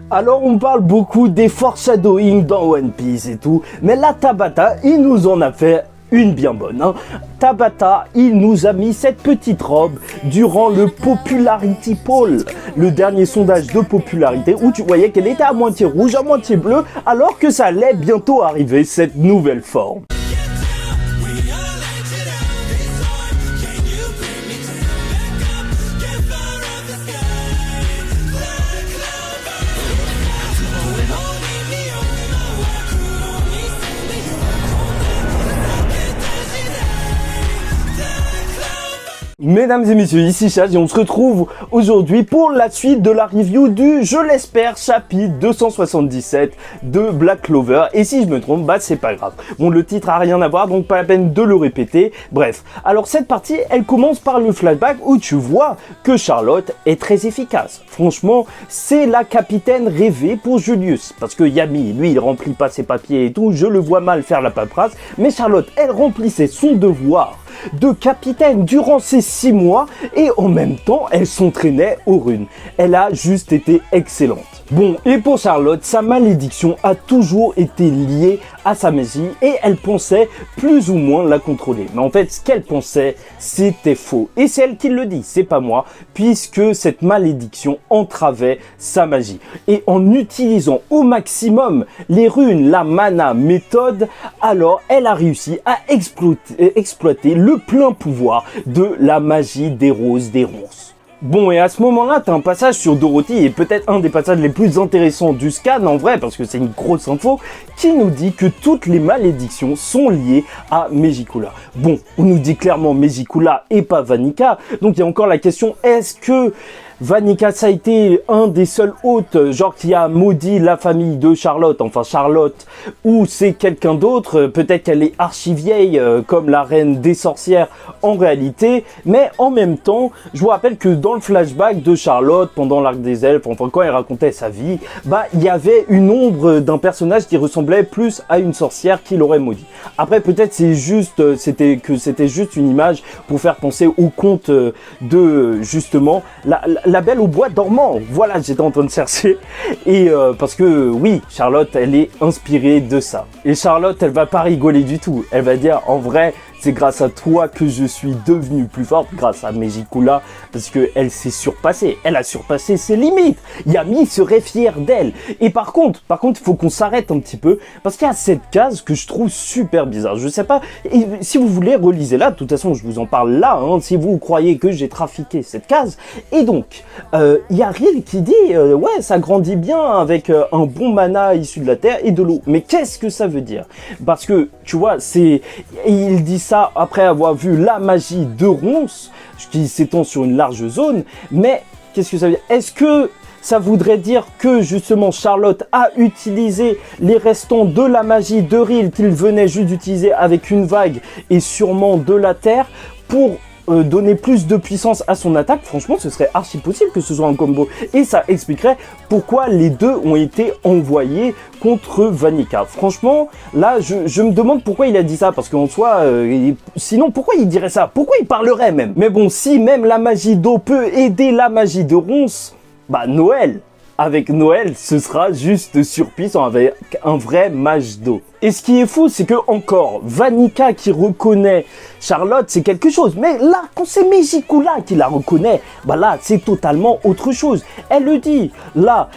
Alors on parle beaucoup des foreshadowing dans One Piece et tout, mais là Tabata, il nous en a fait une bien bonne. Tabata, il nous a mis cette petite robe durant le Popularity Poll, le dernier sondage de popularité où tu voyais qu'elle était à moitié rouge, à moitié bleue, alors que ça allait bientôt arriver cette nouvelle forme. Mesdames et messieurs, ici Chaz et on se retrouve aujourd'hui pour la suite de la review du, je l'espère, chapitre 277 de Black Clover. Et si je me trompe, bah c'est pas grave. Bon, le titre a rien à voir, donc pas la peine de le répéter. Bref, alors cette partie, elle commence par le flashback où tu vois que Charlotte est très efficace. Franchement, c'est la capitaine rêvée pour Julius. Parce que Yami, lui, il remplit pas ses papiers et tout, je le vois mal faire la paperasse. Mais Charlotte, elle remplissait son devoir de capitaine durant ces 6 mois et en même temps elle s'entraînait aux runes. Elle a juste été excellente. Bon, et pour Charlotte, sa malédiction a toujours été liée à sa magie et elle pensait plus ou moins la contrôler. Mais en fait, ce qu'elle pensait, c'était faux. Et c'est elle qui le dit, c'est pas moi, puisque cette malédiction entravait sa magie. Et en utilisant au maximum les runes, la mana méthode, alors elle a réussi à exploiter le plein pouvoir de la magie des roses des ronces. Bon, et à ce moment-là, t'as un passage sur Dorothy, et peut-être un des passages les plus intéressants du scan, en vrai, parce que c'est une grosse info, qui nous dit que toutes les malédictions sont liées à Megicula. Bon, on nous dit clairement Megicula et pas Vanica, donc il y a encore la question, est-ce que Vanica, ça a été un des seuls hôtes, genre qui a maudit la famille de Charlotte, enfin Charlotte, ou c'est quelqu'un d'autre, peut-être qu'elle est archi vieille, comme la reine des sorcières en réalité, mais en même temps, je vous rappelle que dans le flashback de Charlotte, pendant l'arc des elfes, enfin quand elle racontait sa vie, bah il y avait une ombre d'un personnage qui ressemblait plus à une sorcière qui l'aurait maudit. Après peut-être c'est juste, c'était juste une image pour faire penser au conte de, justement, la Belle au bois dormant, voilà, j'étais en train de chercher, et parce que oui, Charlotte, elle est inspirée de ça. Et Charlotte, elle va pas rigoler du tout, elle va dire, en vrai, c'est grâce à toi que je suis devenue plus forte, grâce à Megicula, parce qu'elle s'est surpassée, elle a surpassé ses limites. Yami serait fier d'elle. Et par contre, il faut qu'on s'arrête un petit peu, parce qu'il y a cette case que je trouve super bizarre. Je sais pas, et si vous voulez, relisez-la, de toute façon, je vous en parle là, hein, si vous croyez que j'ai trafiqué cette case. Et donc, il y a Riel qui dit, ouais, ça grandit bien avec un bon mana issu de la terre et de l'eau. Mais qu'est-ce que ça veut dire? Parce que, tu vois, il dit ça après avoir vu la magie de Ronce, qui s'étend sur une large zone, mais qu'est-ce que ça veut dire? Est-ce que ça voudrait dire que justement Charlotte a utilisé les restants de la magie de Riel qu'il venait juste d'utiliser avec une vague et sûrement de la terre pour donner plus de puissance à son attaque? Franchement, ce serait archi possible que ce soit un combo. Et ça expliquerait pourquoi les deux ont été envoyés contre Vanica. Franchement, là, je me demande pourquoi il a dit ça. Parce qu'en soi, sinon, pourquoi il dirait ça? Pourquoi il parlerait même? Mais bon, si même la magie d'eau peut aider la magie de Ronce, bah Noël, avec Noël, ce sera juste surpuissant avec un vrai mage d'eau. Et ce qui est fou, c'est que encore, Vanica qui reconnaît Charlotte, c'est quelque chose. Mais là, quand c'est Megicula qui la reconnaît, bah là, c'est totalement autre chose. Elle le dit, là,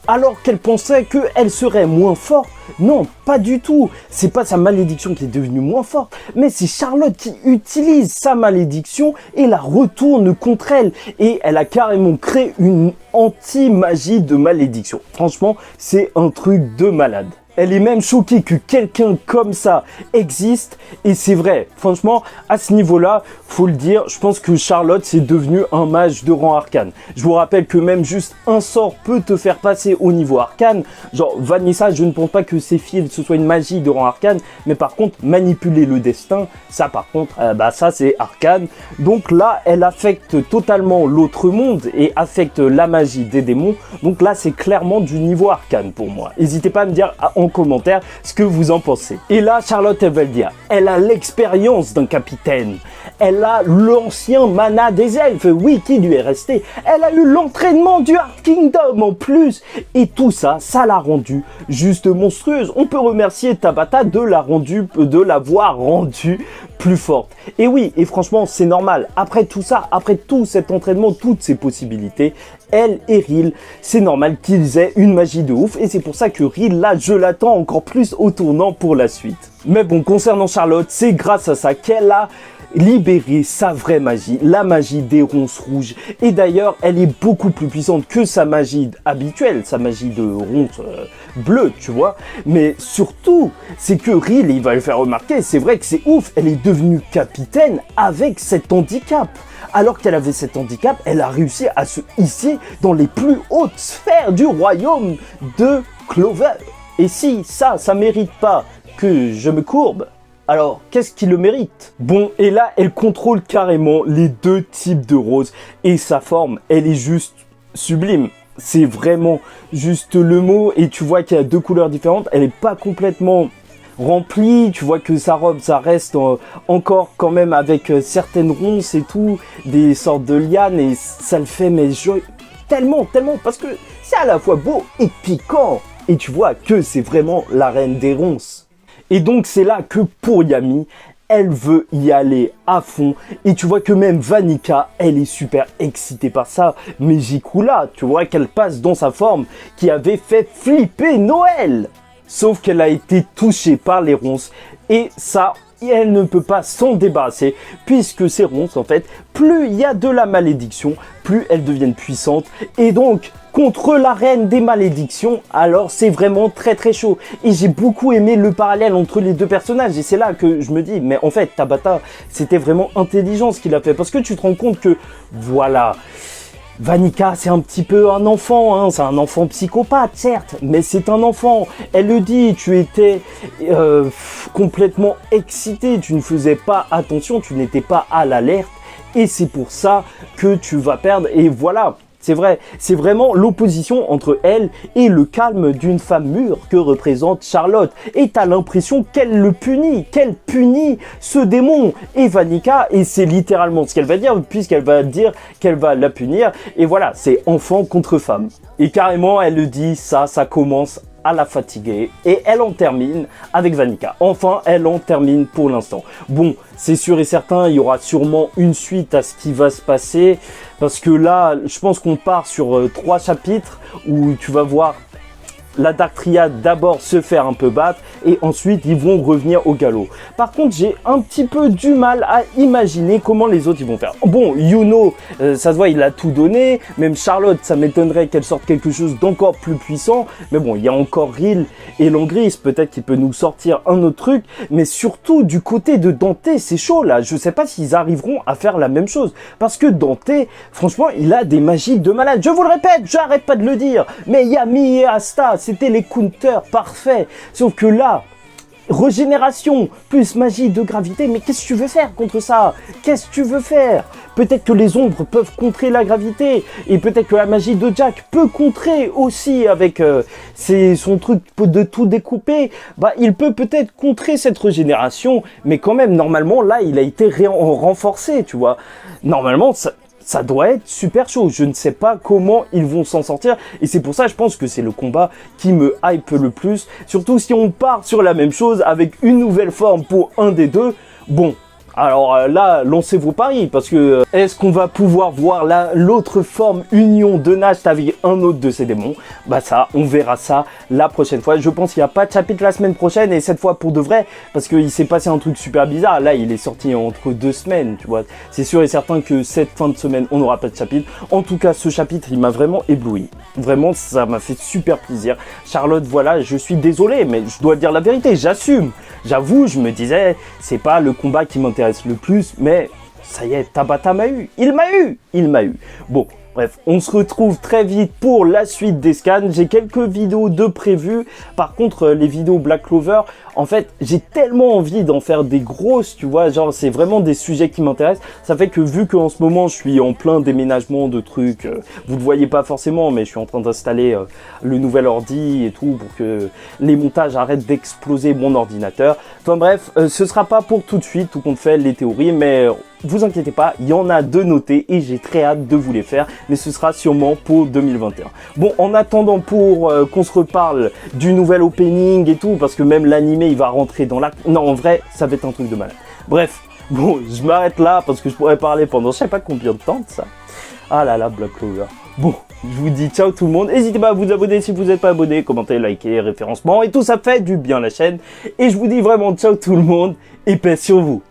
alors qu'elle pensait qu'elle serait moins forte, non, pas du tout. C'est pas sa malédiction qui est devenue moins forte, mais c'est Charlotte qui utilise sa malédiction et la retourne contre elle. Et elle a carrément créé une anti-magie de malédiction. Franchement, c'est un truc de malade. Elle est même choquée que quelqu'un comme ça existe. Et c'est vrai, franchement, à ce niveau-là, faut le dire, je pense que Charlotte, c'est devenu un mage de rang arcane. Je vous rappelle que même juste un sort peut te faire passer au niveau arcane. Genre, Vanessa, je ne pense pas que ses fils, ce soit une magie de rang arcane. Mais par contre, manipuler le destin, ça par contre, bah ça c'est arcane. Donc là, elle affecte totalement l'autre monde et affecte la magie des démons. Donc là, c'est clairement du niveau arcane pour moi. N'hésitez pas à me dire en commentaire ce que vous en pensez. Et là, Charlotte, elle va le dire. Elle a l'expérience d'un capitaine. Elle elle a l'ancien mana des elfes, oui, qui lui est resté. Elle a eu l'entraînement du Heart Kingdom en plus. Et tout ça, ça l'a rendue juste monstrueuse. On peut remercier Tabata de l'avoir rendue plus forte. Et oui, et franchement, c'est normal. Après tout ça, après tout cet entraînement, toutes ces possibilités, elle et Ril, c'est normal qu'ils aient une magie de ouf. Et c'est pour ça que Ril, là, je l'attends encore plus au tournant pour la suite. Mais bon, concernant Charlotte, c'est grâce à ça qu'elle a libéré sa vraie magie, la magie des ronces rouges. Et d'ailleurs, elle est beaucoup plus puissante que sa magie habituelle, sa magie de ronces bleues, tu vois. Mais surtout, c'est que Ril, il va le faire remarquer, c'est vrai que c'est ouf, elle est devenue capitaine avec cet handicap. Alors qu'elle avait cet handicap, elle a réussi à se hisser dans les plus hautes sphères du royaume de Clover. Et si ça mérite pas que je me courbe, alors, qu'est-ce qui le mérite? Bon, et là, elle contrôle carrément les deux types de roses. Et sa forme, elle est juste sublime. C'est vraiment juste le mot. Et tu vois qu'il y a deux couleurs différentes. Elle n'est pas complètement remplie. Tu vois que sa robe, ça reste encore quand même avec certaines ronces et tout. Des sortes de lianes. Et ça le fait, mais tellement. Parce que c'est à la fois beau et piquant. Et tu vois que c'est vraiment la reine des ronces. Et donc c'est là que pour Yami, elle veut y aller à fond. Et tu vois que même Vanica, elle est super excitée par ça. Mais Jikula, tu vois qu'elle passe dans sa forme qui avait fait flipper Noël. Sauf qu'elle a été touchée par les ronces. Et ça, elle ne peut pas s'en débarrasser. Puisque ces ronces, en fait, plus il y a de la malédiction, plus elles deviennent puissantes. Et donc, contre la reine des malédictions, alors c'est vraiment très chaud. Et j'ai beaucoup aimé le parallèle entre les deux personnages. Et c'est là que je me dis, mais en fait, Tabata, c'était vraiment intelligent ce qu'il a fait. Parce que tu te rends compte que, voilà, Vanica, c'est un petit peu un enfant, hein. C'est un enfant psychopathe, certes, mais c'est un enfant. Elle le dit, tu étais complètement excité, tu ne faisais pas attention, tu n'étais pas à l'alerte. Et c'est pour ça que tu vas perdre. Et voilà. C'est vrai, c'est vraiment l'opposition entre elle et le calme d'une femme mûre que représente Charlotte. Et t'as l'impression qu'elle punit ce démon. Et Vanica, et c'est littéralement ce qu'elle va dire, puisqu'elle va dire qu'elle va la punir. Et voilà, c'est enfant contre femme. Et carrément, elle le dit, ça commence à la fatiguer. Et elle en termine avec Vanica. Enfin, elle en termine pour l'instant. Bon, c'est sûr et certain, il y aura sûrement une suite à ce qui va se passer. Parce que là, je pense qu'on part sur 3 chapitres où tu vas voir la Dark Triad d'abord se faire un peu battre et ensuite ils vont revenir au galop. Par contre, j'ai un petit peu du mal à imaginer comment les autres ils vont faire. Bon, Yuno, ça se voit, il a tout donné. Même Charlotte, ça m'étonnerait qu'elle sorte quelque chose d'encore plus puissant. Mais bon, il y a encore Ril et Langris, peut-être qu'il peut nous sortir un autre truc. Mais surtout, du côté de Dante, c'est chaud là. Je sais pas s'ils arriveront à faire la même chose. Parce que Dante, franchement, il a des magies de malade. Je vous le répète, j'arrête pas de le dire. Mais Yami et Asta, c'était les counters parfaits. Sauf que là, régénération plus magie de gravité, mais qu'est-ce que tu veux faire contre ça? Qu'est-ce que tu veux faire? Peut-être que les ombres peuvent contrer la gravité, et peut-être que la magie de Jack peut contrer aussi avec son truc de tout découper. Bah, il peut peut-être contrer cette régénération, mais quand même, normalement, là, il a été renforcé, tu vois. Normalement, ça doit être super chaud. Je ne sais pas comment ils vont s'en sortir. Et c'est pour ça, je pense que c'est le combat qui me hype le plus. Surtout si on part sur la même chose avec une nouvelle forme pour un des deux. Bon. Alors là, lancez vos paris, parce que est-ce qu'on va pouvoir voir l'autre forme union de Nacht avec un autre de ces démons? Bah ça, on verra ça la prochaine fois. Je pense qu'il n'y a pas de chapitre la semaine prochaine, et cette fois pour de vrai, parce qu'il s'est passé un truc super bizarre. Là, il est sorti entre 2 semaines, tu vois. C'est sûr et certain que cette fin de semaine, on n'aura pas de chapitre. En tout cas, ce chapitre, il m'a vraiment ébloui. Vraiment, ça m'a fait super plaisir. Charlotte, voilà, je suis désolé, mais je dois dire la vérité, j'assume. J'avoue, je me disais, c'est pas le combat qui m'intéresse le plus, mais ça y est, Tabata m'a eu. Il m'a eu. Bon, bref, on se retrouve très vite pour la suite des scans. J'ai quelques vidéos de prévues. Par contre, les vidéos Black Clover, en fait, j'ai tellement envie d'en faire des grosses, tu vois, genre c'est vraiment des sujets qui m'intéressent. Ça fait que vu qu'en ce moment, je suis en plein déménagement de trucs, vous ne le voyez pas forcément, mais je suis en train d'installer le nouvel ordi et tout pour que les montages arrêtent d'exploser mon ordinateur. Enfin bref, ce sera pas pour tout de suite, tout compte fait, les théories, mais vous inquiétez pas, il y en a de notés et j'ai très hâte de vous les faire, mais ce sera sûrement pour 2021. Bon, en attendant pour qu'on se reparle du nouvel opening et tout, parce que même l'animé il va rentrer dans l'acte. Non, en vrai, ça va être un truc de malade. Bref, bon, je m'arrête là parce que je pourrais parler pendant je sais pas combien de temps de ça. Ah là là, Black Clover. Bon, je vous dis ciao tout le monde. N'hésitez pas à vous abonner si vous n'êtes pas abonné, commenter, liker, référencement et tout ça fait du bien à la chaîne. Et je vous dis vraiment ciao tout le monde et paix sur vous.